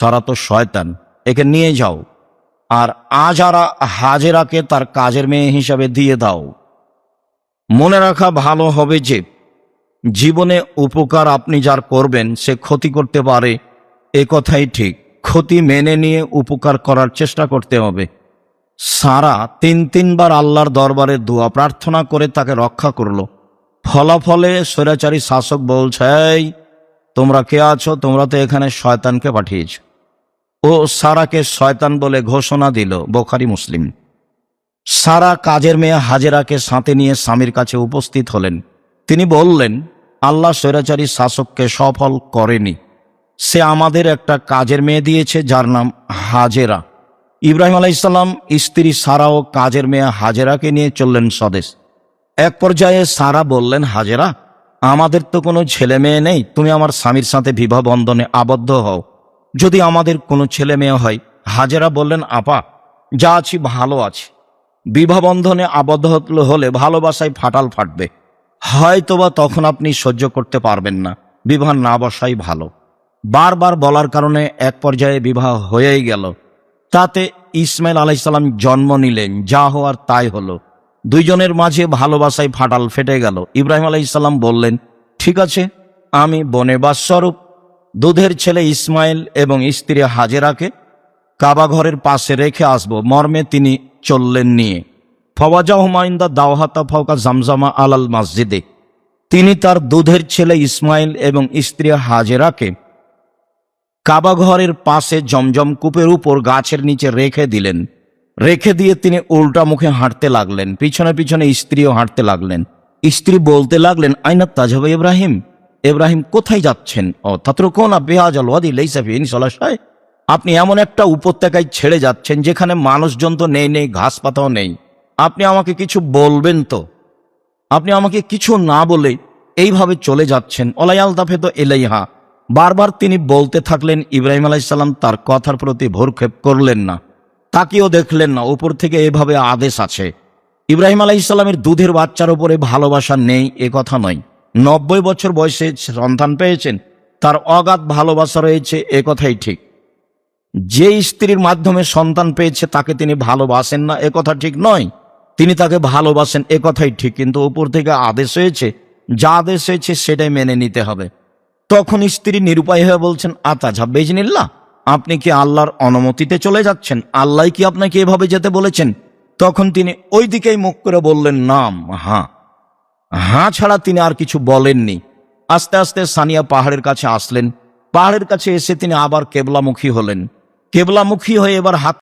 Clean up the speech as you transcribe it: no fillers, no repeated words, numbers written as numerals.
সারা তো শয়তান, একে নিয়ে যাও আর আজারা হাজেরাকে তার কাজের মেয়ে হিসাবে দিয়ে দাও। মনে রাখা ভালো হবে যে জীবনে উপকার আপনি যার করবেন সে ক্ষতি করতে পারে, এ কথাই ঠিক। ক্ষতি মেনে নিয়ে উপকার করার চেষ্টা করতে হবে। সারা তিনবার আল্লাহর দরবারে দোয়া প্রার্থনা করে তাকে রক্ষা করলো। ফলাফলে স্বৈরাচারী শাসক বলছে, এই তোমরা কে আছো? তোমরা তো এখানে শয়তানকে পাঠিয়েছ। ও সারাকে শয়তান বলে ঘোষণা দিল। বুখারী মুসলিম। সারা কাজের মেয়ে হাজেরাকে সাথে নিয়ে স্বামীর কাছে উপস্থিত হলেন। তিনি বললেন, আল্লাহ স্বৈরাচারী শাসককে সফল করেনি, সে আমাদের একটা কাজের মেয়ে দিয়েছে যার নাম হাজেরা। ইব্রাহিম আলাইহিসসালাম স্ত্রী সারা ও কাজের মেয়ে হাজেরাকে নিয়ে চললেন স্বদেশ। এক পর্যায়ে সারা বললেন, হাজেরা, আমাদের তো কোনো ছেলে মেয়ে নেই, তুমি আমার স্বামীর সাথে বিবাহ বন্ধনে আবদ্ধ হও, যদি আমাদের কোনো ছেলে মেয়ে হয়। হাজেরা বললেন, আপা, যা আছি ভালো আছি। বিবাহ বন্ধনে আবদ্ধ হলে ভালোবাসায় ফাটাল ফাটবে, হয়তোবা তখন আপনি সহ্য করতে পারবেন না, বিবাহ না বসাই ভালো। বারবার বলার কারণে এক পর্যায়ে বিবাহ হয়েই গেল। তাতে ইসমাইল আলাইহিসসালাম জন্ম নিলেন। যা হওয়ার তাই হলো। দুইজনের মাঝে ভালোবাসায় ফাটাল ফেটে গেল। ইব্রাহিম আলাইহিসসালাম বললেন, ঠিক আছে, আমি বনেবাস স্বরূপ দুধের ছেলে ইসমাইল এবং স্ত্রী হাজেরাকে কাবা ঘরের পাশে রেখে আসব। মর্মে তিনি চললেন নিয়ে। ফওয়াজাহুমাইন্দা দাওহাতা ফাওকা জামজামা আলাল মসজিদে। তিনি তার দুধের ছেলে ইসমাইল এবং স্ত্রী হাজেরাকে কাবা ঘরের পাশে জমজম কূপের উপর গাছের নিচে রেখে দিলেন। রেখে দিয়ে তিনি উল্টা মুখে হাঁটতে লাগলেন। পিছনে পিছনে স্ত্রীও হাঁটতে লাগলেন। স্ত্রী বলতে লাগলেন, আইনা তাজাবা ইব্রাহিম, ইব্রাহিম কোথায় যাচ্ছেন? ও তাতরুকুনা বিহাজাল ওয়াদি লাইসা ফিহি সালাশাই। আপনি এমন একটা উপত্যকায় ছেড়ে যাচ্ছেন যেখানে মানুষজন তো নেই, ঘাস পাতাও নেই। আপনি আমাকে কিছু বলবেন তো? আপনি আমাকে কিছু না বলে এইভাবে চলে যাচ্ছেন। ওলায়াল দাফে তো এলাইহা। বারবার তিনি বলতে থাকলেন। ইব্রাহিম আলাইহিসসালাম তার কথার প্রতি ভ্রুক্ষেপ করলেন না, তাকিয়েও দেখলেন না। উপর থেকে এভাবে আদেশ আছে। ইব্রাহিম আলাইহিসসালামের দুধের বাচ্চার উপরে ভালোবাসা নেই এ কথা নয়। 90 বছর বয়সে সন্তান পেয়েছেন, তার অগাধ ভালোবাসা রয়েছে এ কথাই ঠিক। যে স্ত্রীর মাধ্যমে সন্তান পেয়েছে তাকে তিনি ভালোবাসেন না এ কথা ঠিক নয়। তিনি তাকে ভালোবাসেন এ কথাই ঠিক। কিন্তু উপর থেকে আদেশ হয়েছে, যা আদেশ হয়েছে সেটাই মেনে নিতে হবে। তখন স্ত্রী নিরুপায় হয়ে বলছেন, আতাজা বেজনিল্লাহ, আপনি কি আল্লাহর অনুমতিতে চলে যাচ্ছেন? আল্লাহ কি আপনাকে এভাবে যেতে বলেছেন? তখন তিনি ওই দিকেই মুখ করে বললেন, নাম, হ্যাঁ। হ্যাঁ ছাড়া তিনি আর কিছু বলেননি। আস্তে আস্তে সানিয়া পাহাড়ের কাছে আসলেন। পাহাড়ের কাছে এসে তিনি আবার কেবলামুখী হলেন। কেবলামুখী হয়ে এবার হাত